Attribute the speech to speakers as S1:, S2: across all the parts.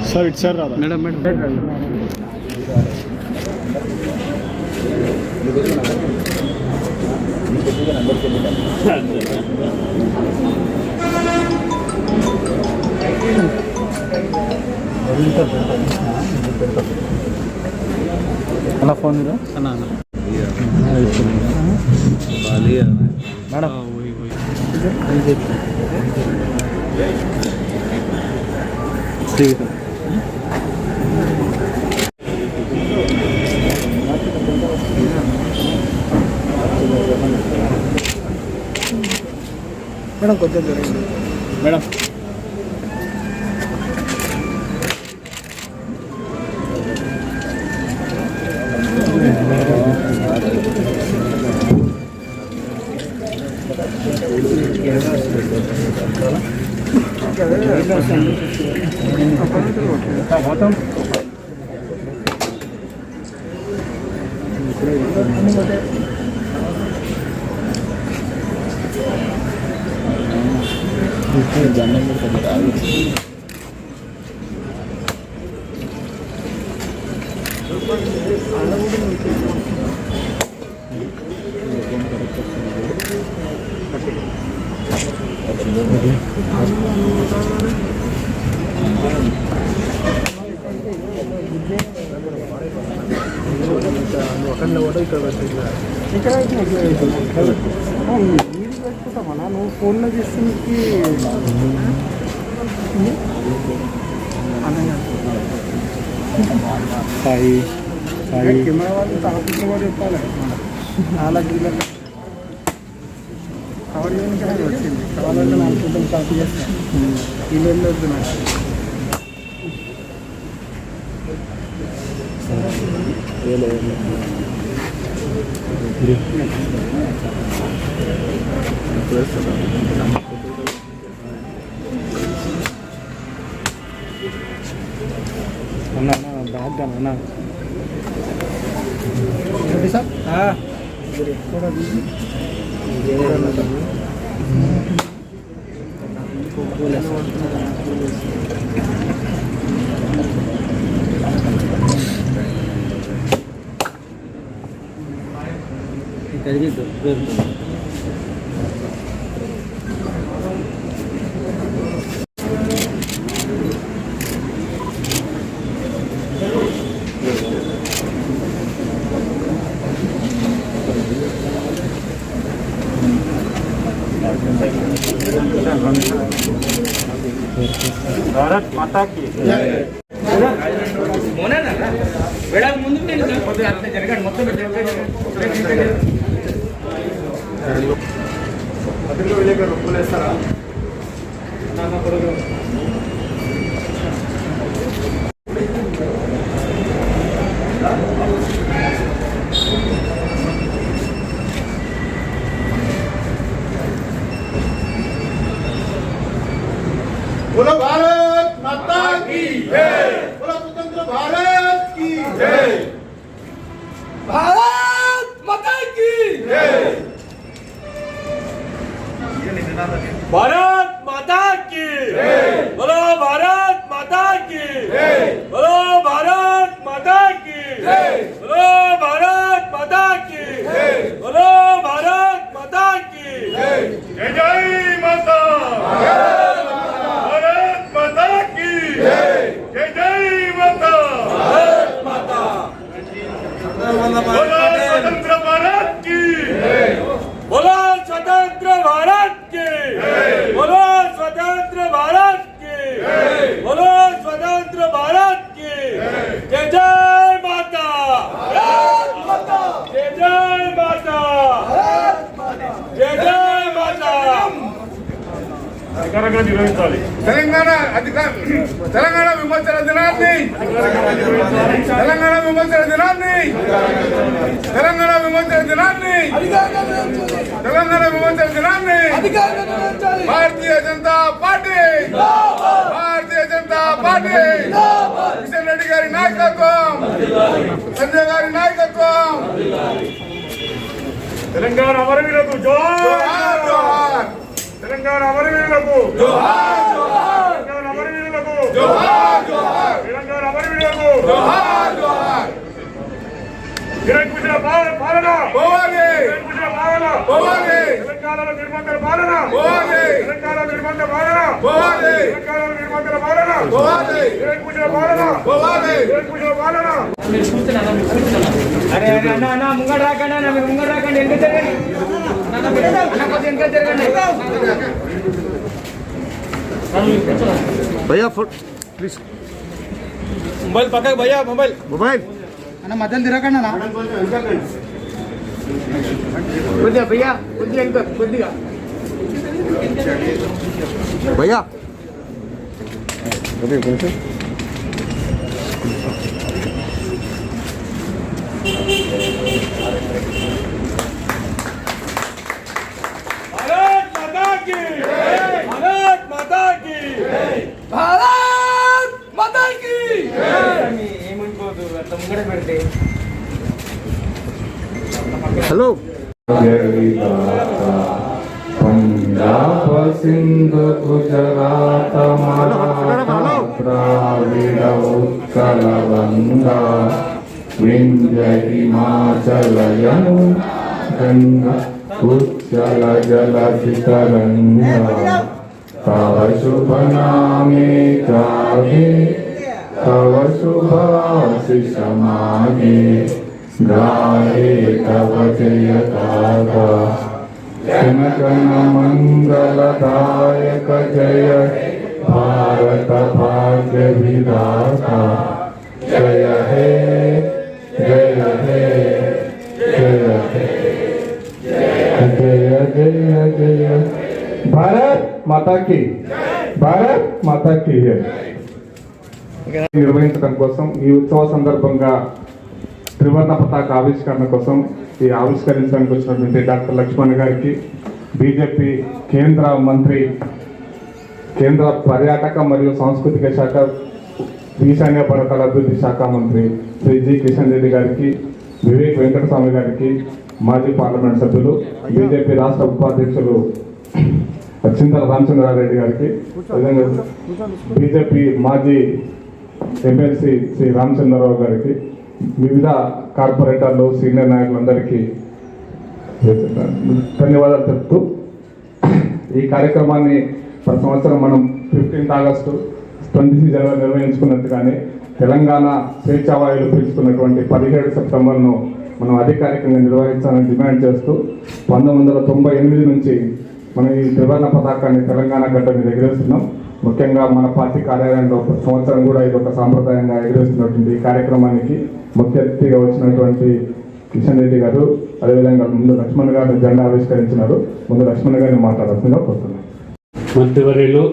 S1: Sir it sir Radha madam madam అలా phone మీద అన్న అన్న మేడం ठीक है मैडम को मैडम फोन కెమెరా వాళ్ళు ఆఫీస్ లో చెప్పాలి అలా కవర్ చేయడానికి వచ్చింది కావాలంటే నాకు కొంచెం కాపీ చేస్తాను ఈమెయిల్లో వద్దు నాకు అన్నా బ్యాగ్ అన్నా సార్ కూడా भारत माता की
S2: बोलो भारत माता की जय। बोलो स्वतंत्र भारत की जय।
S3: भारत माता की
S2: जय।
S3: भारत माता की बोलो भारत माता की बोलो भारत माता की बोलो भारत माता की बोलो भारत माता की
S2: जय जय माता भारत माता की जय। जय जय माता
S3: भारत माता
S2: बोलो स्वतंत्र भारत की
S3: बोलो स्वतंत्र भारत की बोलो स्वतंत्र भारत की बोलो स्वतंत्र भारत की जय जय माता जय जय माता जय जय माता
S2: తెలంగాణ తెలంగాణ విమోచన దినాన్ని తెలంగాణ విమోచన దినాన్ని తెలంగాణ విమోచన దినాన్ని తెలంగాణ విమోచన దినాన్ని భారతీయ జనతా పార్టీ భారతీయ జనతా పార్టీ కిషన్ రెడ్డి గారి నాయకత్వం సంజయ్ గారి నాయకత్వం తెలంగాణ అమరవీరులకు జోహార్ జోహార్ తెలంగాణ అమరవీరులకు జోహార్ జోహార్ తెలంగాణ అమరవీరులకు జోహార్ జోహార్ తెలంగాణ అమరవీరులకు జోహార్ జోహార్ నిరంకుశ పాలన పోవాలి నిరంకుశ పాలన పోవాలి తెలంగాణలో నిర్బంధన పాలన పోవాలి తెలంగాణ నిర్బంధ పాలన పోవాలి తెలంగాణ నిర్బంధన పాలన పోవాలి నిరంకుశ పాలన పోవాలి నిరంకుశ పాలన
S4: అరే అరే అన్న అన్న ముంగడు రాకండి అన్న మీరు ముంగడు రాకండి ఎంత జరగండి అన్న కొంచెం ఇంకా జరగండి
S5: भैया प्लीज
S3: मोबाइल पकड़ भैया मोबाइल
S5: मोबाइल
S1: అన్న మధ్యలో తిరగండి అన్న
S4: కొద్దిగా భయ్యా కొద్దిగా ఇంకా కొద్దిగా
S5: भैया
S3: भारत माता की भारत माता की भारत माता की
S4: ఏమనుకోదు అట్లా ముంగడ పెడితే
S5: हेलो
S6: पंजाब सिंध गुजरात मराठा द्राविड उत्कल गंगा विंध्य हिमाचल यमुना गंगा उच्चल जलधि तरंगा तव शुभ नामे गावे तव शुभ आशीष मागे गाहे तव जय गाथा जनगण मंगलदायक जय भारत भाग्य विधाता जय हे जय हे जय हे जय जय जय भारत माता की भारत माता की है నిర్వహించడం కోసం ఈ ఉత్సవ సందర్భంగా త్రివర్ణ పతాక ఆవిష్కరణ కోసం ఈ ఆవిష్కరించడానికి వచ్చినటువంటి డాక్టర్ లక్ష్మణ్ గారికి బీజేపీ కేంద్ర మంత్రి కేంద్ర పర్యాటక మరియు సాంస్కృతిక శాఖ ఈశాన్య పర్వతాల అభివృద్ధి శాఖ మంత్రి శ్రీ జి కిషన్ రెడ్డి గారికి వివేక్ వెంకటస్వామి గారికి మాజీ పార్లమెంట్ సభ్యులు బీజేపీ రాష్ట్ర ఉపాధ్యక్షులు చింతల రామచంద్రారెడ్డి గారికి అదేవిధంగా బీజేపీ మాజీ ఎమ్మెల్సీ శ్రీ రామచంద్రరావు గారికి వివిధ కార్పొరేటర్లు సీనియర్ నాయకులందరికీ ధన్యవాదాలు తెలుపుతూ ఈ కార్యక్రమాన్ని ప్రతి సంవత్సరం మనం 15th ఆగస్టు 26 జనవరి నిర్వహించుకున్నట్టుగానే తెలంగాణ స్వేచ్ఛావాయులు పీల్చుకున్నటువంటి 17 సెప్టెంబర్ను మనం అధికారికంగా నిర్వహించాలని డిమాండ్ చేస్తూ 1998 నుంచి మనం ఈ త్రివర్ణ పతాకాన్ని తెలంగాణ గడ్డ మీద ఎగిరేస్తున్నాం. ముఖ్యంగా మన పార్టీ కార్యాలయంలో ప్రతి సంవత్సరం కూడా ఇది ఒక సాంప్రదాయంగా ఎగిరేస్తున్నటువంటి ఈ కార్యక్రమానికి ముఖ్య అతిథిగా వచ్చినటువంటి కిషన్ రెడ్డి గారు, అదేవిధంగా ముందు లక్ష్మణ్ గారిని జెండా ఆవిష్కరించినారు. ముందు లక్ష్మణ్ గారిని మాట్లాడాల్సిందిగా కోరుతున్నాను.
S7: మంత్రివర్యులు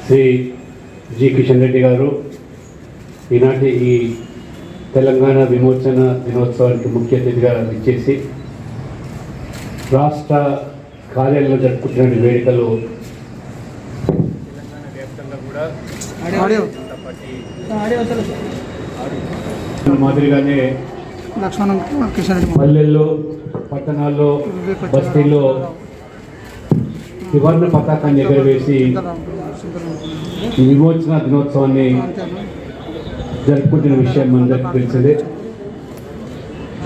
S7: శ్రీ జి కిషన్ రెడ్డి గారు ఈనాటి ఈ తెలంగాణ విమోచన దినోత్సవానికి ముఖ్య అతిథిగా ఇచ్చేసి రాష్ట్ర కార్యాలయంలో జరుపుకుంటున్న వేడుకలు
S1: ఆడియో
S7: మాదిరిగానే
S1: లక్ష్మణ్ కిషన్ రెడ్డి
S7: పల్లెల్లో పట్టణాల్లో బస్తీల్లో త్రివర్ణ పతాకాన్ని ఎగరవేసి ఈ విమోచన దినోత్సవాన్ని జరుపుకుంటున్న విషయం మనందరికీ తెలిసిందే.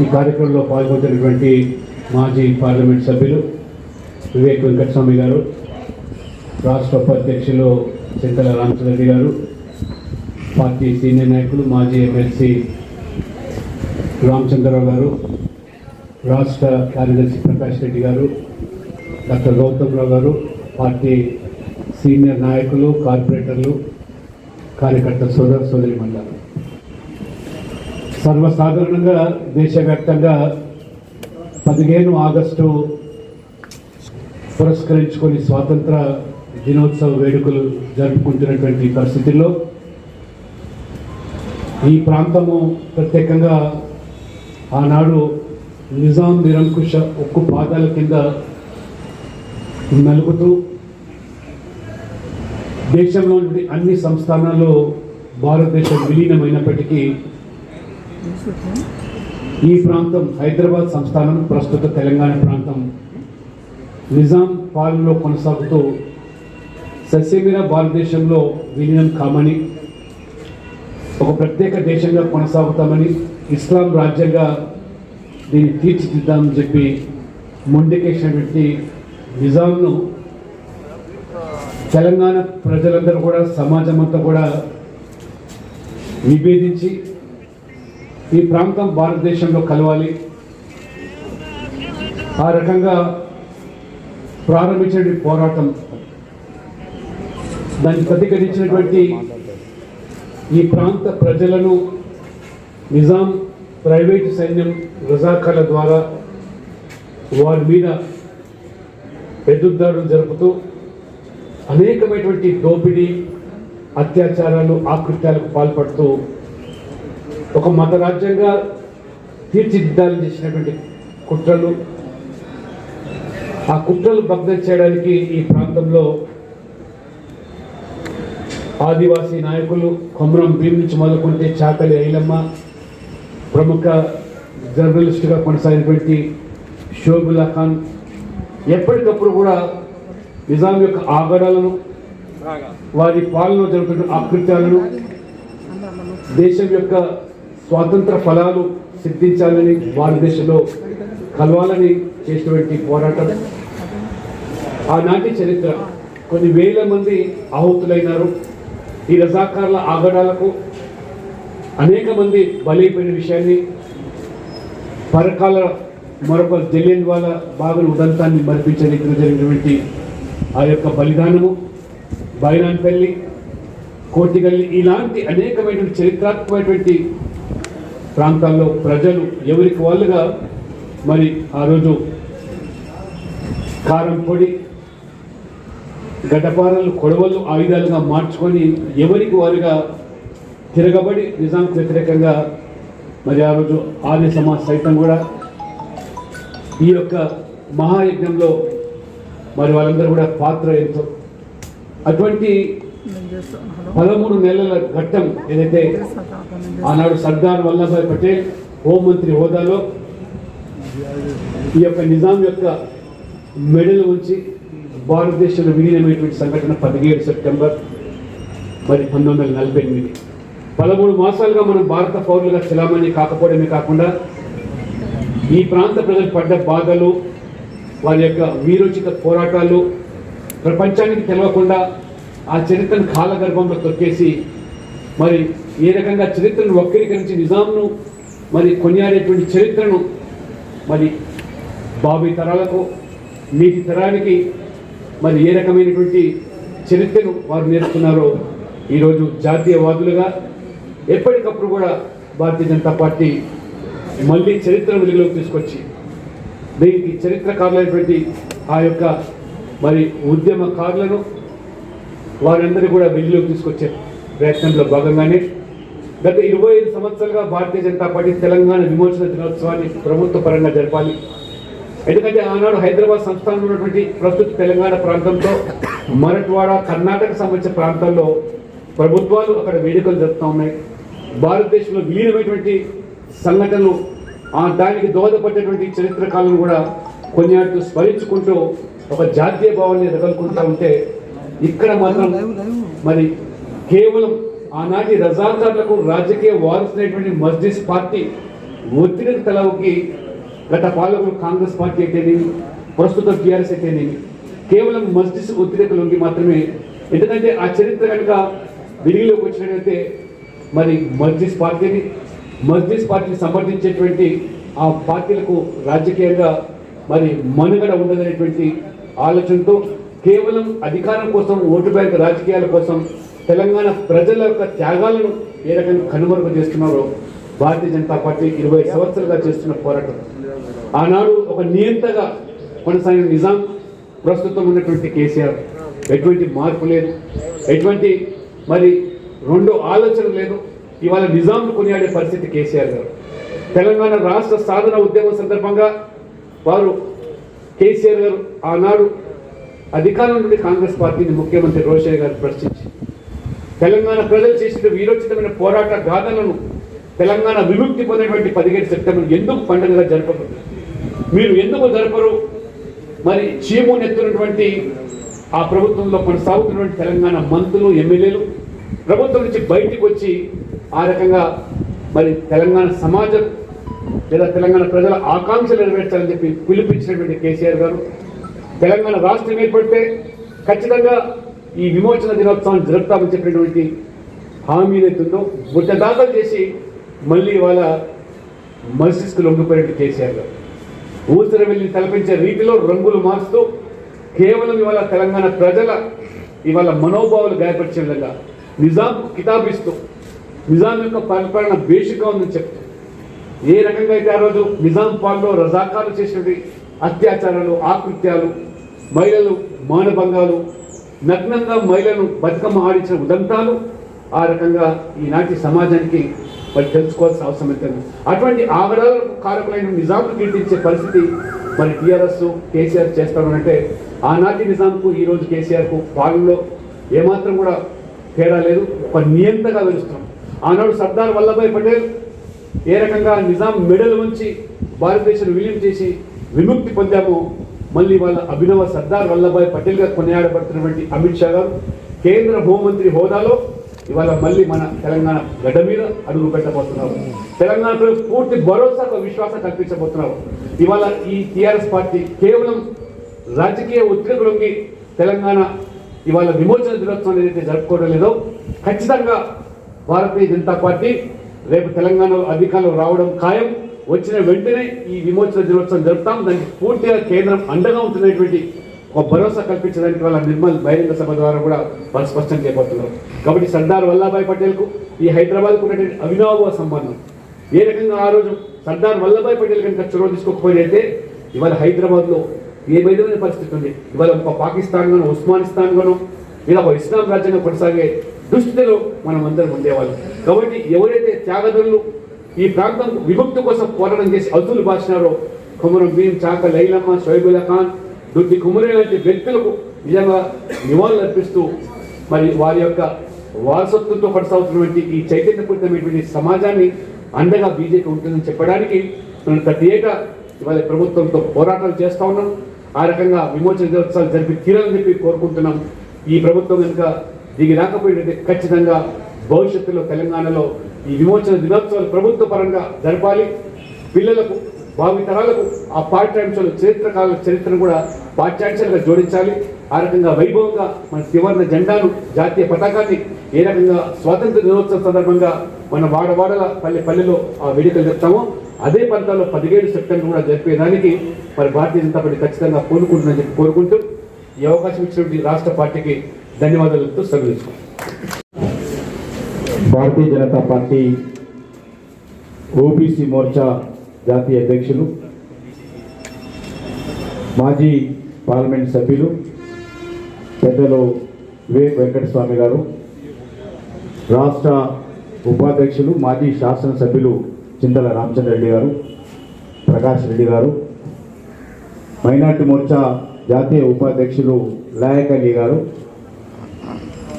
S7: ఈ కార్యక్రమంలో పాల్గొంటున్నటువంటి మాజీ పార్లమెంట్ సభ్యులు వివేక్ వెంకటస్వామి గారు, రాష్ట్ర ఉపాధ్యక్షులు చింతల రామచంద్రెడ్డి గారు, పార్టీ సీనియర్ నాయకులు మాజీ ఎమ్మెల్సీ రామచంద్రరావు గారు, రాష్ట్ర కార్యదర్శి ప్రకాష్ రెడ్డి గారు, డాక్టర్ గౌతమ్రావు గారు, పార్టీ సీనియర్ నాయకులు, కార్పొరేటర్లు, కార్యకర్త సోదర సోదరి మండలి, సర్వసాధారణంగా దేశవ్యాప్తంగా 15 ఆగస్టు పురస్కరించుకొని స్వాతంత్ర దినోత్సవ వేడుకలు జరుపుకుంటున్నటువంటి పరిస్థితుల్లో ఈ ప్రాంతము ప్రత్యేకంగా ఆనాడు నిజాం నిరంకుశ ఉక్కు పాదాల కింద నలుగుతూ దేశంలోని అన్ని సంస్థానాల్లో భారతదేశం విలీనమైనప్పటికీ ఈ ప్రాంతం హైదరాబాద్ సంస్థానం, ప్రస్తుత తెలంగాణ ప్రాంతం నిజాం పాలనలో కొనసాగుతూ సస్యమీర భారతదేశంలో విలీనం కామని, ఒక ప్రత్యేక దేశంగా కొనసాగుతామని, ఇస్లాం రాజ్యంగా దీన్ని తీర్చిదిద్దామని చెప్పి మొండికేసినటువంటి నిజాంను తెలంగాణ ప్రజలందరూ కూడా, సమాజం అంతా కూడా విభేదించి ఈ ప్రాంతం భారతదేశంలో కలవాలి, ఆ రకంగా ప్రారంభించిన పోరాటం, దాన్ని ప్రతిఘటించినటువంటి ఈ ప్రాంత ప్రజలను నిజాం ప్రైవేటు సైన్యం రజాకార్ల ద్వారా వారి మీద ఎదురుదాడులు జరుపుతూ అనేకమైనటువంటి దోపిడీ, అత్యాచారాలు, ఆకృత్యాలకు పాల్పడుతూ ఒక మత రాజ్యంగా తీర్చిదిద్దాలని చేసినటువంటి కుట్రలు, ఆ కుట్రలు భగ్నం చేయడానికి ఈ ప్రాంతంలో ఆదివాసీ నాయకులు కొమరం భీం నుంచి మొదలుకుంటే చాకలి ఐలమ్మ, ప్రముఖ జర్నలిస్టుగా కొనసాగినటువంటి షోబుల్లా ఖాన్ ఎప్పటికప్పుడు కూడా నిజాం యొక్క ఆగడాలను, వారి పాలనలో జరుగుతున్న ఆకృత్యాలను, దేశం యొక్క స్వాతంత్ర ఫలాలు సిద్ధించాలని, భారతదేశంలో కలవాలని చేసినటువంటి పోరాటం. ఆనాటి చరిత్ర, కొన్ని వేల మంది ఆహుతులైనారు. ఈ రజాకార్ల ఆగడాలకు అనేక మంది బలైపోయిన విషయాన్ని, పరకాల మరొక జలియన్ వాలా బాగుల ఉదంతాన్ని మరిపించే రీతిలో జరిగినటువంటి ఆ యొక్క బలిదానము, బైరాన్పల్లి, కోటిగల్లి, ఇలాంటి అనేకమైనటువంటి చరిత్రాత్మకమైనటువంటి ప్రాంతాల్లో ప్రజలు ఎవరికి వాళ్ళుగా మరి ఆ రోజు కారం పొడి, గడ్డపారలు, కొడవలు ఆయుధాలుగా మార్చుకొని ఎవరికి వారుగా తిరగబడి నిజాంకు వ్యతిరేకంగా మరి ఆ రోజు ఆర్య సమాజ్ సైతం కూడా ఈ యొక్క మహాయజ్ఞంలో మరి వాళ్ళందరూ కూడా పాత్ర ఎంతో. అటువంటి 13 నెలల ఘట్టం ఏదైతే ఆనాడు సర్దార్ వల్లభాయ్ పటేల్ హోంమంత్రి హోదాలో ఈ యొక్క నిజాం యొక్క మెడలు ఉంచి భారతదేశంలో విలీనమైనటువంటి సంఘటన 17 సెప్టెంబర్ మరి 1948. 13 మాసాలుగా మనం భారత పౌరులుగా చలామణి కాకపోవడమే కాకుండా ఈ ప్రాంత ప్రజలు పడ్డ బాధలు, వారి యొక్క వీరోచిత పోరాటాలు ప్రపంచానికి తెలవకుండా ఆ చరిత్రను కాలగర్భంలో తొక్కేసి మరి ఏ రకంగా చరిత్రను వక్రీకరించి నిజాంను మరి కొనియాడేటువంటి చరిత్రను మరి భావి తరాలకు, నీటి తరానికి మరి ఏ రకమైనటువంటి చరిత్రను వారు నేర్చుకున్నారో ఈరోజు జాతీయవాదులుగా ఎప్పటికప్పుడు కూడా భారతీయ జనతా పార్టీ మళ్ళీ చరిత్ర వెలుగులోకి తీసుకొచ్చి దీనికి చరిత్రకారులైనటువంటి ఆ యొక్క మరి ఉద్యమకారులను వారందరూ కూడా వెలుగులోకి తీసుకొచ్చే ప్రయత్నంలో భాగంగానే గత 25 సంవత్సరాలుగా భారతీయ జనతా పార్టీ తెలంగాణ విమోచన దినోత్సవాన్ని ప్రభుత్వ పరంగా జరపాలి. ఎందుకంటే ఆనాడు హైదరాబాద్ సంస్థానంలో ఉన్నటువంటి ప్రస్తుత తెలంగాణ ప్రాంతంతో మరట్వాడ, కర్ణాటక సంబంధించిన ప్రాంతాల్లో ప్రభుత్వాలు అక్కడ వేడుకలు జరుపుతూ ఉన్నాయి. భారతదేశంలో విలీనమైనటువంటి సంఘటనలు దానికి దోహదపడేటువంటి చరిత్ర కాలం కూడా కొన్నిటిని స్మరించుకుంటూ ఒక జాతీయ భావాన్ని రగలుకుంటూ ఉంటే ఇక్కడ మాత్రం మరి కేవలం ఆనాటి రజాకార్లకు రాజకీయ వారసులైనటువంటి మజ్లిస్ పార్టీ ఒత్తిడికి తలవుకి గత పాలకులు కాంగ్రెస్ పార్టీ అయితేనేమి ప్రస్తుతం టీఆర్ఎస్ అయితేనేమి కేవలం మజ్లిస్ ఒత్తిడికి లొంగి మాత్రమే. ఎందుకంటే ఆ చరిత్ర కనుక వెలుగులోకి వచ్చినట్లయితే మరి మజ్లిస్ పార్టీని సమర్థించేటువంటి ఆ పార్టీలకు రాజకీయంగా మరి మనుగడ ఉండదనేటువంటి ఆలోచనతో కేవలం అధికారం కోసం ఓటు బ్యాంక్ రాజకీయాల కోసం తెలంగాణ ప్రజల యొక్క త్యాగాలను ఏ రకంగా కనుమరుగు చేస్తున్నారో భారతీయ జనతా పార్టీ 20 సంవత్సరాలుగా చేస్తున్న పోరాటం. ఆనాడు ఒక నియంతగా కొనసాగిన నిజాం, ప్రస్తుతం ఉన్నటువంటి కేసీఆర్ ఎటువంటి మార్పు లేదు, ఎటువంటి మరి రెండో ఆలోచన లేదు. ఇవాళ నిజాంను కొనియాడే పరిస్థితి కేసీఆర్ గారు. తెలంగాణ రాష్ట్ర సాధన ఉద్యమం సందర్భంగా వారు కేసీఆర్ గారు ఆనాడు అధికారం నుండి కాంగ్రెస్ పార్టీని ముఖ్యమంత్రి రోషయ్య గారు ప్రశ్నించి తెలంగాణ ప్రజలు చేసిన వీరోచితమైన పోరాట గాథలను తెలంగాణ విముక్తి పొందినటువంటి 17 సెప్టెంబర్ ఎందుకు పండుగగా జరపరు, మీరు ఎందుకు జరపరు? మరి చీము నెత్తున్నటువంటి ఆ ప్రభుత్వంలో కొనసాగుతున్నటువంటి తెలంగాణ మంత్రులు, ఎమ్మెల్యేలు ప్రభుత్వం నుంచి బయటికి వచ్చి ఆ రకంగా మరి తెలంగాణ సమాజం లేదా తెలంగాణ ప్రజల ఆకాంక్షలు నెరవేర్చాలని చెప్పి పిలుపునిచ్చినటువంటి కేసీఆర్ గారు తెలంగాణ రాష్ట్రం ఏర్పడితే ఖచ్చితంగా ఈ విమోచన దినోత్సవాన్ని జరుపుతామని చెప్పినటువంటి హామీనైతుందో బుట్ట దాఖలు చేసి మళ్ళీ ఇవాళ మస్జిద్కు లొంగిపోయినట్టు కేసీఆర్ గారు ఊసర వెళ్ళి తలపించే రీతిలో రంగులు మార్చుతూ కేవలం ఇవాళ తెలంగాణ ప్రజల ఇవాళ మనోభావాలు గాయపరిచే విధంగా నిజాంకు కితాబిస్తూ నిజాం యొక్క పరిపాలన బేషుగా ఉందని చెప్తూ ఏ రకంగా అయితే ఆ రోజు నిజాం పాలనలో రజాకాలు చేసినటువంటి అత్యాచారాలు, ఆకృత్యాలు, మహిళలు మానభంగాలు, నగ్నంగా మహిళలను బతుకమ్మ ఆడించిన ఉదంతాలు ఆ రకంగా ఈనాటి సమాజానికి మరి తెలుసుకోవాల్సిన అవసరం అయితే అటువంటి ఆగడాలకు కారకులైన నిజాంను కీర్తించే పరిస్థితి మరి టీఆర్ఎస్ కేసీఆర్ చేస్తామనంటే ఆనాటి నిజాంకు ఈరోజు కేసీఆర్కు పాలనలో ఏమాత్రం కూడా తేడా లేదు, ఒక నియంతగా వెలుస్తాం. ఆనాడు సర్దార్ వల్లభాయ్ పటేల్ ఏ రకంగా నిజాం మెడల్ ఉంచి భారతదేశాన్ని విలీనం చేసి విముక్తి పొందామో మళ్ళీ వాళ్ళ అభినవ సర్దార్ వల్లభాయ్ పటేల్గా కొనియాడబడుతున్నటువంటి అమిత్ షా గారు కేంద్ర హోంమంత్రి హోదాలో ఇవాళ మళ్ళీ మన తెలంగాణ గడ్డ మీద అడుగు పెట్టబోతున్నారు. తెలంగాణలో పూర్తి భరోసా, విశ్వాసం కల్పించబోతున్నారు. ఇవాళ ఈ టీఆర్ఎస్ పార్టీ కేవలం రాజకీయ ఒత్తిడికి తెలంగాణ ఇవాళ విమోచన దినోత్సవం ఏదైతే జరుపుకోవడం లేదో ఖచ్చితంగా భారతీయ జనతా పార్టీ రేపు తెలంగాణలో అధికారంలో రావడం ఖాయం. వచ్చిన వెంటనే ఈ విమోచన దినోత్సవం జరుపుతాం. దానికి పూర్తిగా కేంద్రం అండగా ఉంటున్నటువంటి ఒక భరోసా కల్పించడానికి వాళ్ళ నిర్మల్ బహిరంగ సభ ద్వారా కూడా వాళ్ళు స్పష్టం చేయబోతున్నారు. కాబట్టి సర్దార్ వల్లభాయ్ పటేల్కు ఈ హైదరాబాద్కు ఉన్నటువంటి అవినావ సంబంధం ఏ రకంగా ఆ రోజు సర్దార్ వల్లభాయ్ పటేల్ కనుక చొరవ తీసుకోకపోయినైతే ఇవాళ హైదరాబాద్లో ఏ విధమైన పరిస్థితి ఉంది. ఇవాళ ఒక పాకిస్తాన్గానో ఉస్మానిస్తాన్గానో ఇలా ఒక ఇస్లాం రాజ్యంగా కొనసాగే దుస్థితిలో మనం అందరం ఉండేవాళ్ళం. కాబట్టి ఎవరైతే త్యాగదనులు ఈ ప్రాంతం విముక్తి కోసం పోరాటం చేసి అతులు బాసినారో కొమరం భీం, చాక లైలమ్మ, షోయిబుల్లా ఖాన్, దుర్ది కుమరే లాంటి వ్యక్తులకు నిజంగా నివాళులు అర్పిస్తూ మరి వారి యొక్క వారసత్వంతో కొనసాగుతున్నటువంటి ఈ చైతన్యపూరితమైనటువంటి సమాజాన్ని అండగా బీజేపీ ఉంటుందని చెప్పడానికి మనం ప్రతి ఏటా ఇవాళ ప్రభుత్వంతో పోరాటాలు చేస్తూ ఉన్నాం. ఆ రకంగా విమోచన దినోత్సవాలు జరిపి తీరాలని చెప్పి కోరుకుంటున్నాం. ఈ ప్రభుత్వం కనుక దిగి రాకపోయినట్టు ఖచ్చితంగా భవిష్యత్తులో తెలంగాణలో ఈ విమోచన దినోత్సవాలు ప్రభుత్వ పరంగా జరపాలి. పిల్లలకు భావితరాలకు ఆ పాఠ్యాంశాలు చరిత్రను కూడా పాఠ్యాంశాలుగా జోడించాలి. ఆ రకంగా వైభవంగా మన త్రివర్ణ జెండాను, జాతీయ పతాకాన్ని ఏ రకంగా స్వాతంత్ర దినోత్సవం సందర్భంగా మన వాడవాడల పల్లెలో ఆ వేడుకలు చెప్తామో అదే పంతాలో 17 సెప్టెంబర్ కూడా జరిపేదానికి మరి భారతీయ జనతా పార్టీ ఖచ్చితంగా పూనుకుంటుందని చెప్పి కోరుకుంటూ ఈ అవకాశం ఇచ్చినటువంటి రాష్ట్ర పార్టీకి ధన్యవాదాలతో సెలవు.
S8: భారతీయ జనతా పార్టీ ఓబీసీ మోర్చా జాతీయ అధ్యక్షులు, మాజీ పార్లమెంట్ సభ్యులు పెద్దలు వివేక్ వెంకటస్వామి గారు, రాష్ట్ర ఉపాధ్యక్షులు మాజీ శాసనసభ్యులు చింతల రామచంద్ర రెడ్డి గారు, ప్రకాష్ రెడ్డి గారు, మైనార్టీ మోర్చా జాతీయ ఉపాధ్యక్షులు లాయక్ అలీ గారు,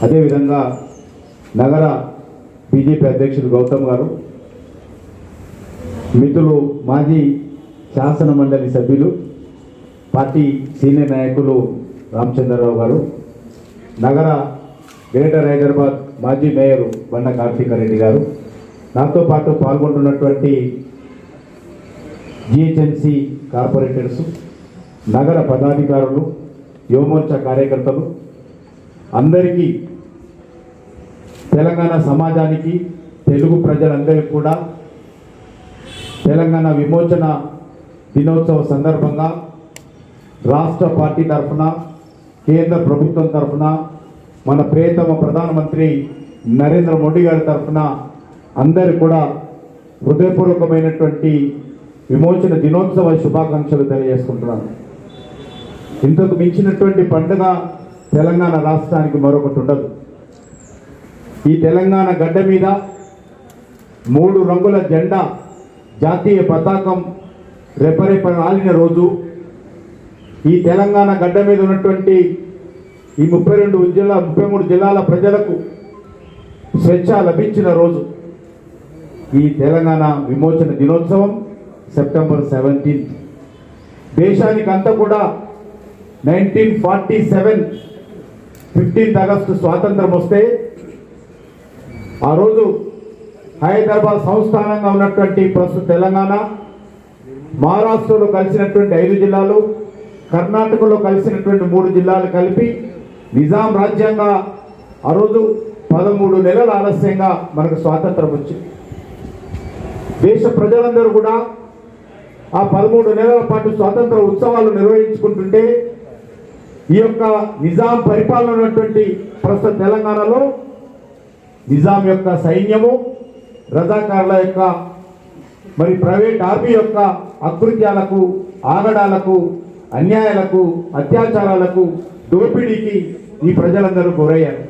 S8: అదేవిధంగా నగర బీజేపీ అధ్యక్షులు గౌతమ్ గారు, మిత్రులు మాజీ శాసన మండలి సభ్యులు పార్టీ సీనియర్ నాయకులు రామచంద్రరావు గారు, నగర గ్రేటర్ హైదరాబాద్ మాజీ మేయర్ బండ కార్తీకారెడ్డి గారు, నాతో పాటు పాల్గొంటున్నటువంటి జిహెచ్ఎంసీ కార్పొరేటర్స్, నగర పదాధికారులు, యువమోర్చా కార్యకర్తలు అందరికీ, తెలంగాణ సమాజానికి, తెలుగు ప్రజలందరికీ కూడా తెలంగాణ విమోచన దినోత్సవ సందర్భంగా రాష్ట్ర పార్టీ తరఫున, కేంద్ర ప్రభుత్వం తరఫున, మన ప్రియతమ ప్రధానమంత్రి నరేంద్ర మోడీ గారి తరఫున అందరు కూడా హృదయపూర్వకమైనటువంటి విమోచన దినోత్సవ శుభాకాంక్షలు తెలియజేసుకుంటున్నాను. ఇంతకు మించినటువంటి పండుగ తెలంగాణ రాష్ట్రానికి మరొకటి ఉండదు. ఈ తెలంగాణ గడ్డ మీద 3 రంగుల జెండా, జాతీయ పతాకం రెపరెపలాడిన రోజు, ఈ తెలంగాణ గడ్డ మీద ఉన్నటువంటి ఈ 33 జిల్లాల ప్రజలకు స్వేచ్ఛ లభించిన రోజు ఈ తెలంగాణ విమోచన దినోత్సవం సెప్టెంబర్ 17. దేశానికి అంతా కూడా 1947 15 ఆగస్టు స్వాతంత్రం వస్తే ఆ రోజు హైదరాబాద్ సంస్థానంగా ఉన్నటువంటి ప్రస్తుత తెలంగాణ, మహారాష్ట్రలో కలిసినటువంటి 5 జిల్లాలు, కర్ణాటకలో కలిసినటువంటి 3 జిల్లాలు కలిపి నిజాం రాజ్యంగా ఆ రోజు 13 నెలల ఆలస్యంగా మనకు స్వాతంత్రం వచ్చింది. దేశ ప్రజలందరూ కూడా ఆ 13 నెలల పాటు స్వాతంత్ర ఉత్సవాలు నిర్వహించుకుంటుంటే ఈ యొక్క నిజాం పరిపాలన ఉన్నటువంటి ప్రస్తుత తెలంగాణలో నిజాం యొక్క సైన్యము, రజాకార్ల యొక్క మరి ప్రైవేట్ ఆర్మీ యొక్క అకృత్యాలకు, ఆగడాలకు, అన్యాయాలకు, అత్యాచారాలకు, దోపిడీకి ఈ ప్రజలందరూ గురయ్యారు.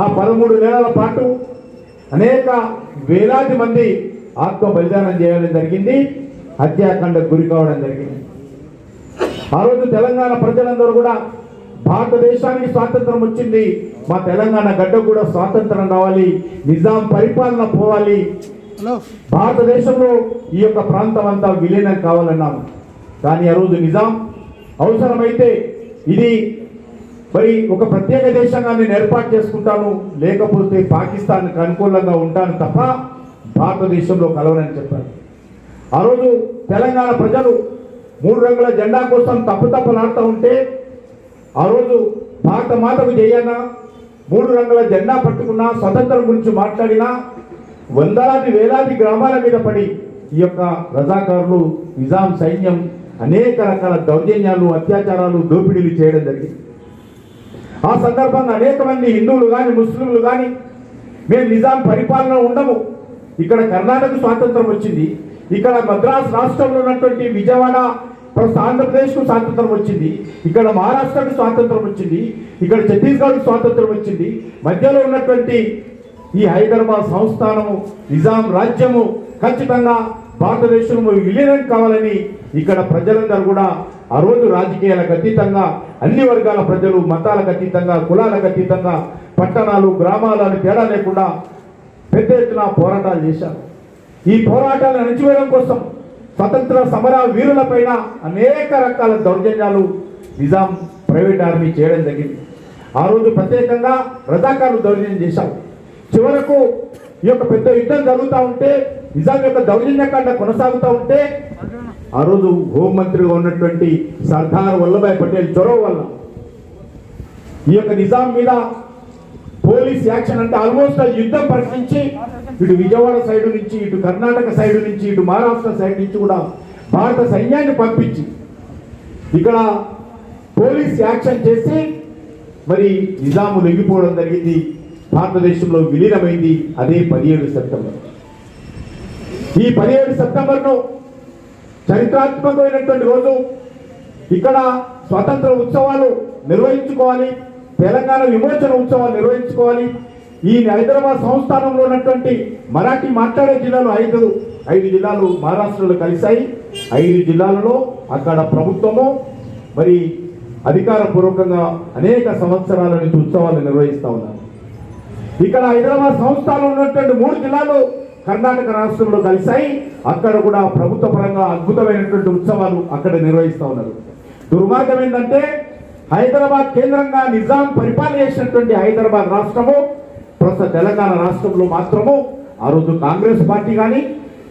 S8: ఆ 13 నెలల పాటు అనేక వేలాది మంది ఆత్మ బలిదానం చేయడం జరిగింది, హత్యాకాండకు గురి కావడం జరిగింది. ఆ రోజు తెలంగాణ ప్రజలందరూ కూడా భారతదేశానికి స్వాతంత్రం వచ్చింది, మా తెలంగాణ గడ్డ కూడా స్వాతంత్రం రావాలి, నిజాం పరిపాలన పోవాలి, భారతదేశంలో ఈ యొక్క ప్రాంతం అంతా విలీనం కావాలన్నాము. కానీ ఆ రోజు నిజాం అవసరమైతే ఇది మరి ఒక ప్రత్యేక దేశంగా నేను ఏర్పాటు చేసుకుంటాను, లేకపోతే పాకిస్తాన్కి అనుకూలంగా ఉంటాను తప్ప భారతదేశంలో కలవనని చెప్పారు. ఆ రోజు తెలంగాణ ప్రజలు 3 రంగుల జెండా కోసం తప్పులాడుతూ ఉంటే ఆ రోజు భారత మాతకు చేయనా, 3 రంగుల జెండా పట్టుకున్నా, స్వతంత్రం గురించి మాట్లాడినా వందలాది వేలాది గ్రామాల మీద పడి ఈ యొక్క రజాకారులు, నిజాం సైన్యం అనేక రకాల దౌర్జన్యాలు, అత్యాచారాలు, దోపిడీలు చేయడం జరిగింది. ఆ సందర్భంగా అనేక మంది హిందువులు కానీ, ముస్లింలు కానీ మేము నిజాం పరిపాలన ఉండము, ఇక్కడ కర్ణాటక స్వాతంత్రం వచ్చింది, ఇక్కడ మద్రాస్ రాష్ట్రంలో ఉన్నటువంటి విజయవాడ ఆంధ్రప్రదేశ్కు స్వాతంత్రం వచ్చింది, ఇక్కడ మహారాష్ట్రకు స్వాతంత్రం వచ్చింది, ఇక్కడ ఛత్తీస్గఢ్కు స్వాతంత్రం వచ్చింది, మధ్యలో ఉన్నటువంటి ఈ హైదరాబాద్ సంస్థానము, నిజాం రాజ్యము ఖచ్చితంగా భారతదేశంలో విలీనం కావాలని ఇక్కడ ప్రజలందరూ కూడా ఆ రోజు రాజకీయాలకు అతీతంగా, అన్ని వర్గాల ప్రజలు, మతాలకు అతీతంగా, కులాలకు అతీతంగా, పట్టణాలు, గ్రామాలు అని తేడా లేకుండా పెద్ద ఎత్తున పోరాటాలు చేశారు. ఈ పోరాటాలను అణిచివేయడం కోసం స్వతంత్ర సమర వీరులపైన అనేక రకాల దౌర్జన్యాలు నిజాం ప్రైవేట్ ఆర్మీ చేయడం జరిగింది. ఆ రోజు ప్రత్యేకంగా రజాకారులు దౌర్జన్యం చేశారు. చివరకు ఈ యొక్క పెద్ద యుద్ధం జరుగుతూ ఉంటే, నిజాం యొక్క దౌర్జన్యకాండ కొనసాగుతూ ఉంటే ఆ రోజు హోంమంత్రిగా ఉన్నటువంటి సర్దార్ వల్లభాయ్ పటేల్ చొరవ వల్ల ఈ యొక్క నిజాం మీద పోలీస్ యాక్షన్ అంటే ఆల్మోస్ట్ యుద్ధం ప్రకటించి ఇటు విజయవాడ సైడ్ నుంచి, ఇటు కర్ణాటక సైడ్ నుంచి, ఇటు మహారాష్ట్ర సైడ్ నుంచి కూడా భారత సైన్యాన్ని పంపించి ఇక్కడ పోలీస్ యాక్షన్ చేసి మరి నిజాము లొంగిపోవడం జరిగింది. భారతదేశంలో విలీనమైంది. అదే 17 సెప్టెంబర్. ఈ 17 సెప్టెంబర్ను చరిత్రాత్మకమైనటువంటి రోజు. ఇక్కడ స్వాతంత్ర ఉత్సవాలు నిర్వహించుకోవాలి, తెలంగాణ విమోచన ఉత్సవాలు నిర్వహించుకోవాలి. ఈ హైదరాబాద్ సంస్థానంలో ఉన్నటువంటి మరాఠీ మాట్లాడే జిల్లాలు 5 జిల్లాలు మహారాష్ట్రలో కలిశాయి. 5 జిల్లాలలో అక్కడ ప్రభుత్వము మరి అధికారపూర్వకంగా అనేక సంవత్సరాల నుంచి ఉత్సవాలు నిర్వహిస్తూ ఉన్నారు. ఇక్కడ హైదరాబాద్ సంస్థానంలో ఉన్నటువంటి 3 జిల్లాలు కర్ణాటక రాష్ట్రంలో కలిశాయి. అక్కడ కూడా ప్రభుత్వ పరంగా అద్భుతమైనటువంటి ఉత్సవాలు అక్కడ నిర్వహిస్తూ ఉన్నారు. దుర్మార్గం ఏంటంటే హైదరాబాద్ కేంద్రంగా నిజాం పరిపాలన చేసినటువంటి హైదరాబాద్ రాష్ట్రము ప్రస్తుత తెలంగాణ రాష్ట్రంలో మాత్రము ఆ రోజు కాంగ్రెస్ పార్టీ కానీ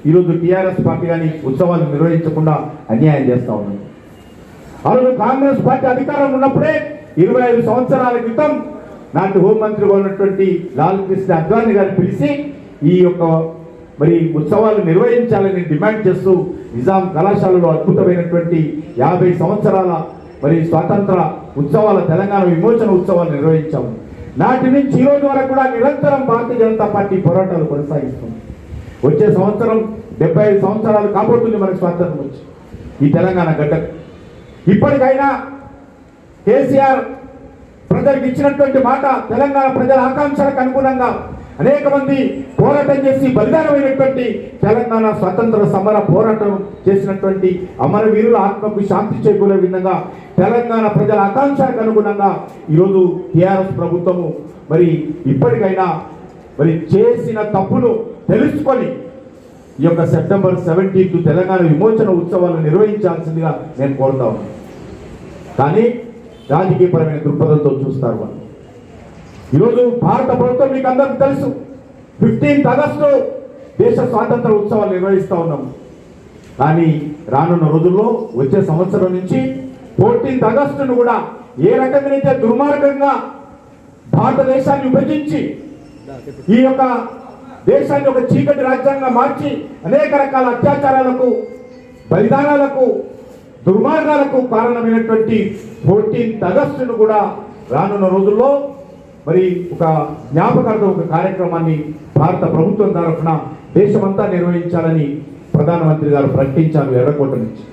S8: ఈరోజు టీఆర్ఎస్ పార్టీ కానీ ఉత్సవాలు నిర్వహించకుండా అన్యాయం చేస్తూ ఉన్నారు. ఆ రోజు కాంగ్రెస్ పార్టీ అధికారంలో ఉన్నప్పుడే 25 సంవత్సరాల క్రితం నాటి హోంమంత్రిగా ఉన్నటువంటి లాల్ కృష్ణ అద్వానీ గారిని పిలిచి ఈ యొక్క మరి ఉత్సవాలు నిర్వహించాలని డిమాండ్ చేస్తూ నిజాం కళాశాలలో అద్భుతమైనటువంటి 50 సంవత్సరాల మరి స్వాతంత్ర ఉత్సవాల తెలంగాణ విమోచన ఉత్సవాలు నిర్వహించాము. నాటి నుంచి ఈ రోజు వరకు కూడా నిరంతరం భారతీయ జనతా పార్టీ పోరాటాలు కొనసాగిస్తుంది. వచ్చే సంవత్సరం 75 సంవత్సరాలు కాబోతుంది మనకు స్వాతంత్రం వచ్చి ఈ తెలంగాణ గడ్డకు. ఇప్పటికైనా కేసీఆర్ ప్రజలకు ఇచ్చినటువంటి మాట, తెలంగాణ ప్రజల ఆకాంక్షలకు అనుగుణంగా అనేక మంది పోరాటం చేసి బలిదానమైనటువంటి తెలంగాణ స్వతంత్ర సమర పోరాటం చేసినటువంటి అమరవీరుల ఆత్మకు శాంతి చేకూరే విధంగా తెలంగాణ ప్రజల ఆకాంక్షలకు అనుగుణంగా ఈరోజు టీఆర్ఎస్ ప్రభుత్వము మరి ఇప్పటికైనా మరి చేసిన తప్పును తెలుసుకొని ఈ యొక్క సెప్టెంబర్ 17th తెలంగాణ విమోచన ఉత్సవాలను నిర్వహించాల్సిందిగా నేను కోరుతా ఉన్నాను. కానీ రాజకీయపరమైన దృక్పథంతో చూస్తారు వాళ్ళు. ఈరోజు భారత ప్రభుత్వం మీకు అందరికీ తెలుసు 15th ఆగస్టు దేశ స్వాతంత్ర ఉత్సవాలు నిర్వహిస్తూ ఉన్నాము. కానీ రానున్న రోజుల్లో వచ్చే సంవత్సరం నుంచి 14th ఆగస్టును కూడా ఏ రకంగానైతే దుర్మార్గంగా భారతదేశాన్ని విభజించి ఈ యొక్క దేశాన్ని ఒక చీకటి రాజ్యాంగంగా మార్చి అనేక రకాల అత్యాచారాలకు బలిదానాలకు దుర్మార్గాలకు కారణమైనటువంటి 14th ఆగస్టును కూడా రానున్న రోజుల్లో మరి ఒక జ్ఞాపకార్థం ఒక కార్యక్రమాన్ని భారత ప్రభుత్వం తరఫున దేశమంతా నిర్వహించాలని ప్రధానమంత్రి గారు ప్రకటించారు ఎర్రకోట నుంచి.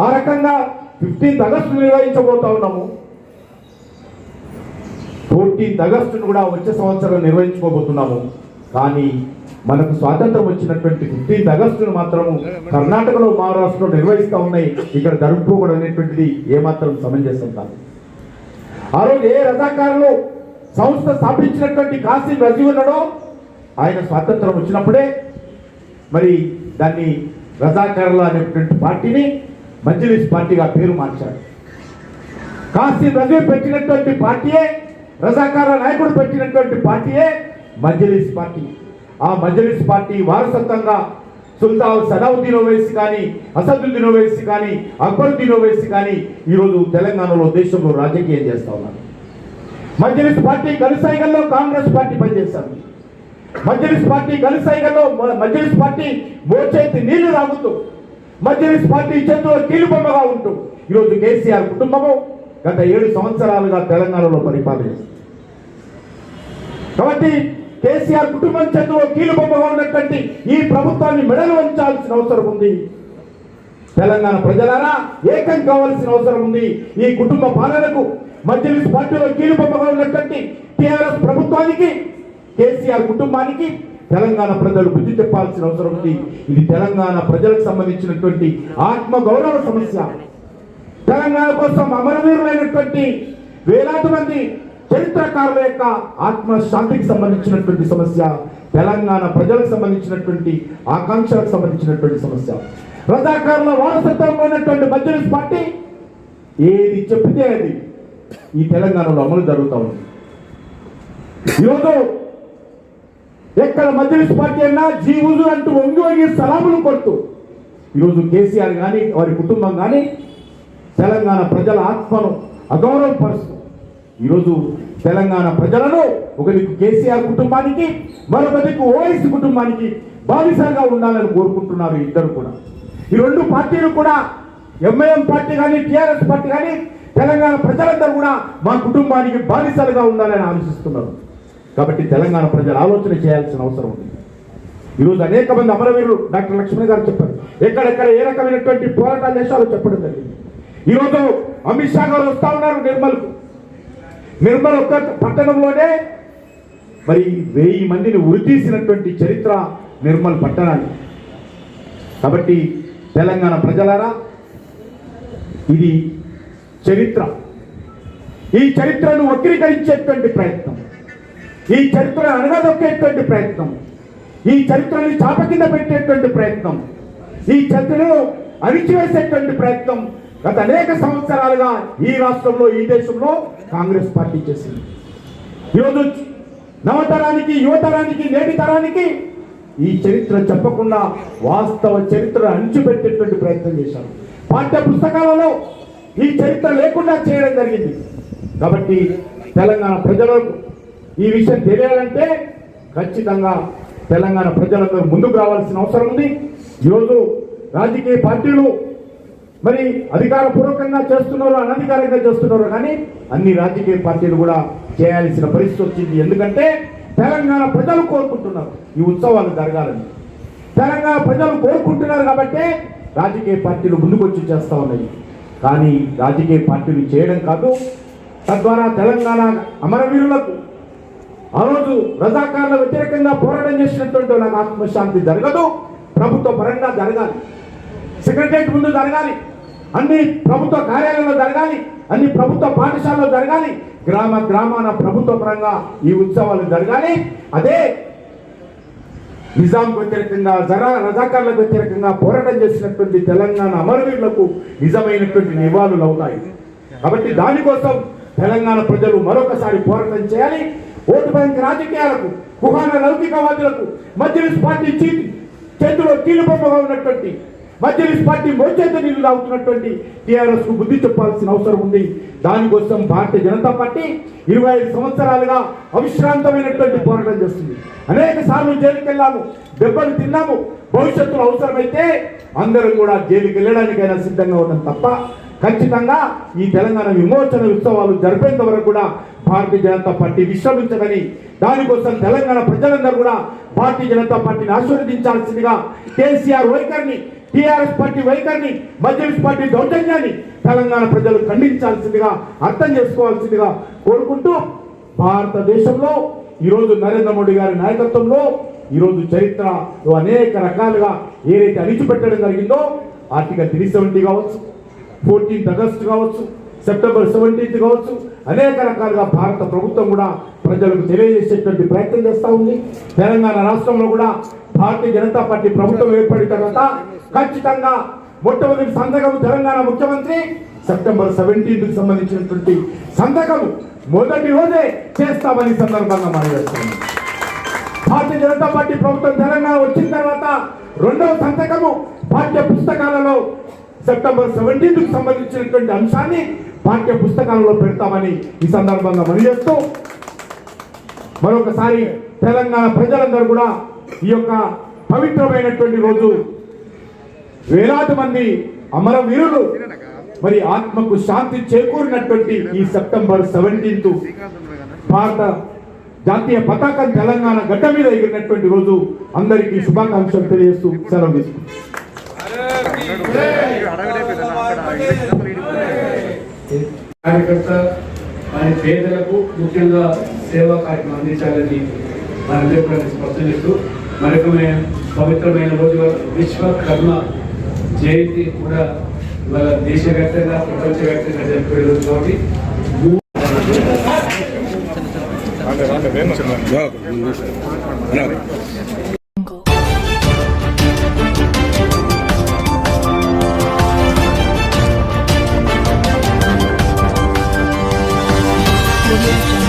S8: ఆ రకంగా 15th ఆగస్టు నిర్వహించబోతా ఉన్నాము. 14th ఆగస్టును కూడా వచ్చే సంవత్సరం నిర్వహించుకోబోతున్నాము. కానీ మనకు స్వాతంత్రం వచ్చినటువంటి 15th ఆగస్టును మాత్రము కర్ణాటకలో మహారాష్ట్రలో నిర్వహిస్తూ ఉన్నాయి. ఇక్కడ జరుపుకోవడం అనేటువంటిది ఏమాత్రం సమంజసం కాదు. ఆ రోజు ఏ రజాకారులు సంస్థ స్థాపించినటువంటి కాసిం రజీ ఉన్నాడో ఆయన స్వాతంత్రం వచ్చినప్పుడే మరి దాన్ని రజాకారులు అనేటువంటి పార్టీని మజ్లిస్ పార్టీగా పేరు మార్చాడు. కాసిం రజీ పెట్టినటువంటి పార్టీయే, రజాకారుల నాయకుడు పెట్టినటువంటి పార్టీయే మజ్లిస్ పార్టీ. ఆ మజ్లిస్ పార్టీ వారసత్వంగా సుల్తాన్ సలావుద్దీన్ ఓవైసీ కానీ, అసదుద్దీన్ ఓవైసీ కానీ, అక్బరుద్దీన్ ఓవైసీ కానీ ఈరోజు తెలంగాణలో దేశంలో రాజకీయం చేస్తా ఉన్నారు. మజ్లిస్ పార్టీ గలిసైగల్లో కాంగ్రెస్ పార్టీ పనిచేశారు. మజ్లిస్ పార్టీ గలిసైగల్లో మజ్లిస్ పార్టీ మోచేతి నీళ్లు తాగుతూ, మజ్లిస్ పార్టీ చేతిలో కీలుబొమ్మగా ఉంటూ ఈరోజు కేసీఆర్ కుటుంబము గత 7 సంవత్సరాలుగా తెలంగాణలో పరిపాలన చేస్తుంది. కాబట్టి కేసీఆర్ కుటుంబం చేతిలో కీలుబొమ్మగా ఉన్నటువంటి ఈ ప్రభుత్వాన్ని మెడలు వంచాల్సిన అవసరం ఉంది. తెలంగాణ ప్రజలారా ఏకం కావాల్సిన అవసరం ఉంది. ఈ కుటుంబ పాలనకు మజ్లిస్ పార్టీలో కీలుబొమ్మగా ఉన్నటువంటి టీఆర్ఎస్ ప్రభుత్వానికి, కేసీఆర్ కుటుంబానికి తెలంగాణ ప్రజలు బుద్ధి చెప్పాల్సిన అవసరం ఉంది. ఇది తెలంగాణ ప్రజలకు సంబంధించినటువంటి ఆత్మ గౌరవ సమస్య. తెలంగాణ కోసం అమరవీరులైనటువంటి వేలాది మంది చరిత్రకారుల యొక్క ఆత్మశాంతికి సంబంధించినటువంటి సమస్య. తెలంగాణ ప్రజలకు సంబంధించినటువంటి ఆకాంక్షలకు సంబంధించినటువంటి సమస్య. రజాకారుల వారసత్వంలో ఉన్నటువంటి మజ్లిస్ పార్టీ ఏది చెప్తే అది ఈ తెలంగాణలో అమలు జరుగుతూ ఉంది. ఈరోజు ఎక్కడ మజ్లిస్ పార్టీ అన్నా జీవులు అంటూ వంగి వంగి సలాములు కొడుతూ ఈరోజు కేసీఆర్ కానీ వారి కుటుంబం కానీ తెలంగాణ ప్రజల ఆత్మను అగౌరవపరుస్తూ ఈరోజు తెలంగాణ ప్రజలను ఒక దిక్కు కేసీఆర్ కుటుంబానికి, మరొక దిక్కు ఓవైసీ కుటుంబానికి బానిసలుగా ఉండాలని కోరుకుంటున్నారు ఇద్దరు కూడా. ఈ 2 పార్టీలు కూడా ఎంఐఎం పార్టీ కానీ టీఆర్ఎస్ పార్టీ కానీ తెలంగాణ ప్రజలందరూ కూడా మా కుటుంబానికి బానిసలుగా ఉండాలని ఆలోచిస్తున్నారు. కాబట్టి తెలంగాణ ప్రజలు ఆలోచన చేయాల్సిన అవసరం ఉంది. ఈరోజు అనేక మంది అమరవీరులు డాక్టర్ లక్ష్మణ్ గారు చెప్పారు, ఎక్కడెక్కడ ఏ రకమైనటువంటి పోరాటాలు చేశారో చెప్పడం జరిగింది. ఈరోజు అమిత్ షా గారు వస్తా ఉన్నారు నిర్మల్కు. నిర్మల్ ఒక్క పట్టణంలోనే మరి 1000 మందిని ఉరితీసినటువంటి చరిత్ర నిర్మల్ పట్టణానికి. కాబట్టి తెలంగాణ ప్రజలారా ఇది చరిత్ర. ఈ చరిత్రను వక్రీకరించేటువంటి ప్రయత్నం, ఈ చరిత్రను అనగదొక్కేటువంటి ప్రయత్నం, ఈ చరిత్రని చాప కింద పెట్టేటువంటి ప్రయత్నం, ఈ చరిత్రను అణిచివేసేటువంటి ప్రయత్నం గత అనేక సంవత్సరాలుగా ఈ రాష్ట్రంలో, ఈ దేశంలో కాంగ్రెస్ పార్టీ చేసింది. ఈరోజు నవతరానికి, యువతరానికి, నేటి తరానికి ఈ చరిత్ర చెప్పకుండా వాస్తవ చరిత్ర అణిచిపెట్టేటువంటి ప్రయత్నం చేశారు. పాఠ్య పుస్తకాలలో ఈ చరిత్ర లేకుండా చేయడం జరిగింది. కాబట్టి తెలంగాణ ప్రజలకు ఈ విషయం తెలియాలంటే ఖచ్చితంగా తెలంగాణ ప్రజలందరూ ముందుకు రావాల్సిన అవసరం ఉంది. ఈరోజు రాజకీయ పార్టీలు మరి అధికారపూర్వకంగా చేస్తున్నారు, అనధికారికంగా చేస్తున్నారు, కానీ అన్ని రాజకీయ పార్టీలు కూడా చేయాల్సిన పరిస్థితి వచ్చింది. ఎందుకంటే తెలంగాణ ప్రజలు కోరుకుంటున్నారు ఈ ఉత్సవాలు జరగాలని. తెలంగాణ ప్రజలు కోరుకుంటున్నారు కాబట్టి రాజకీయ పార్టీలు ముందుకొచ్చి చేస్తూ ఉన్నాయి. కానీ రాజకీయ పార్టీలు చేయడం కాదు, తద్వారా తెలంగాణ అమరవీరులకు ఆ రోజు రజాకార్ల వ్యతిరేకంగా పోరాటం చేసినటువంటి వాళ్ళకి ఆత్మశాంతి జరగదు. ప్రభుత్వ పరంగా జరగాలి, సెక్రటరియట్ ముందు జరగాలి, అన్ని ప్రభుత్వ కార్యాలయంలో జరగాలి, అన్ని ప్రభుత్వ పాఠశాలలో జరగాలి, గ్రామ గ్రామాన ప్రభుత్వ పరంగా ఈ ఉత్సవాలు జరగాలి. అదే నిజాంకు వ్యతిరేకంగా, రజాకార్లకు వ్యతిరేకంగా పోరాటం చేసినటువంటి తెలంగాణ అమరవీరులకు నిజమైనటువంటి నివాళులు అవుతాయి. కాబట్టి దానికోసం తెలంగాణ ప్రజలు మరొకసారి పోరాటం చేయాలి. ఓటు బ్యాంక్ రాజకీయాలకు, కుహాన లౌకికవాదులకు, మజ్లిస్ పార్టీ చేతిలో కీలుబొమ్మగా ఉన్నటువంటి, మజ్లిస్ పార్టీ మోచేత నీళ్లు తాగుతున్నటువంటి టీఆర్ఎస్ కు బుద్ధి చెప్పాల్సిన అవసరం ఉంది. దానికోసం భారతీయ జనతా పార్టీ 25 సంవత్సరాలుగా అవిశ్రాంతమైనటువంటి పోరాటం చేస్తుంది. అనేక సార్లు జైలుకి వెళ్ళాము, దెబ్బలు తిన్నాము. భవిష్యత్తులో అవసరమైతే అందరం కూడా జైలుకి వెళ్ళడానికైనా సిద్ధంగా ఉన్నాం తప్ప ఖచ్చితంగా ఈ తెలంగాణ విమోచన ఉత్సవాలు జరిపేంత వరకు కూడా భారతీయ జనతా పార్టీ విశ్రమించదని, దానికోసం తెలంగాణ ప్రజలందరూ కూడా భారతీయ జనతా పార్టీని ఆశీర్వదించాల్సిందిగా, కేసీఆర్ వైఖరిని, టీఆర్ఎస్ పార్టీ వైఖరిని, మజ్లిస్ పార్టీ దౌర్జన్యాన్ని తెలంగాణ ప్రజలు ఖండించాల్సిందిగా, అర్థం చేసుకోవాల్సిందిగా కోరుకుంటూ, భారతదేశంలో ఈరోజు నరేంద్ర మోడీ గారి నాయకత్వంలో ఈరోజు చరిత్రలో అనేక రకాలుగా ఏదైతే అణిచిపెట్టడం జరిగిందో, ఆర్టికల్ 370 కావచ్చు, 14th ఆగస్టు కావచ్చు, సెప్టెంబర్ 17th కావచ్చు, అనేక రకాలుగా భారత ప్రభుత్వం కూడా ప్రజలకు తెలియజేసేటువంటి ప్రయత్నం చేస్తూ ఉంది. తెలంగాణ రాష్ట్రంలో కూడా భారతీయ జనతా పార్టీ ప్రభుత్వం ఏర్పడిన తర్వాత ఖచ్చితంగా మొట్టమొదటి సంతకం తెలంగాణ ముఖ్యమంత్రి సెప్టెంబర్ 17th సంబంధించినటువంటి సంతకం మొదటి రోజే చేస్తామని సందర్భంగా మాట్లాడుతున్నాం. భారతీయ జనతా పార్టీ ప్రభుత్వం తెలంగాణ వచ్చిన తర్వాత రెండవ సంతకము పాఠ్య పుస్తకాలలో సెప్టెంబర్ 17th సంబంధించినటువంటి అంశాన్ని పాఠ్య పుస్తకాలలో పెడతామని ఈ సందర్భంగా మనవి చేస్తూ, మరొకసారి తెలంగాణ ప్రజలందరూ కూడా ఈ యొక్క పవిత్రమైనటువంటి రోజు వేలాది మంది అమరవీరులు మరి ఆత్మకు శాంతి చేకూరినటువంటి ఈ సెప్టెంబర్ 17th భారత జాతీయ పతాకం తెలంగాణ గడ్డ మీద ఎగిరినటువంటి రోజు. అందరికీ శుభాకాంక్షలు తెలియజేస్తూ సెలవు తీసుకుంటాం.
S7: కార్యకర్త వారి పేదలకు ముఖ్యంగా సేవా కార్యక్రమం అందించాలని మనందరూ కూడా స్పష్టం చేస్తూ, మరొక పవిత్రమైన రోజు విశ్వకర్మ జయంతి కూడా ఇవాళ దేశవ్యాప్తంగా, ప్రపంచవ్యాప్తంగా జరుపుకునే రోజు కాబట్టి
S9: Thank you.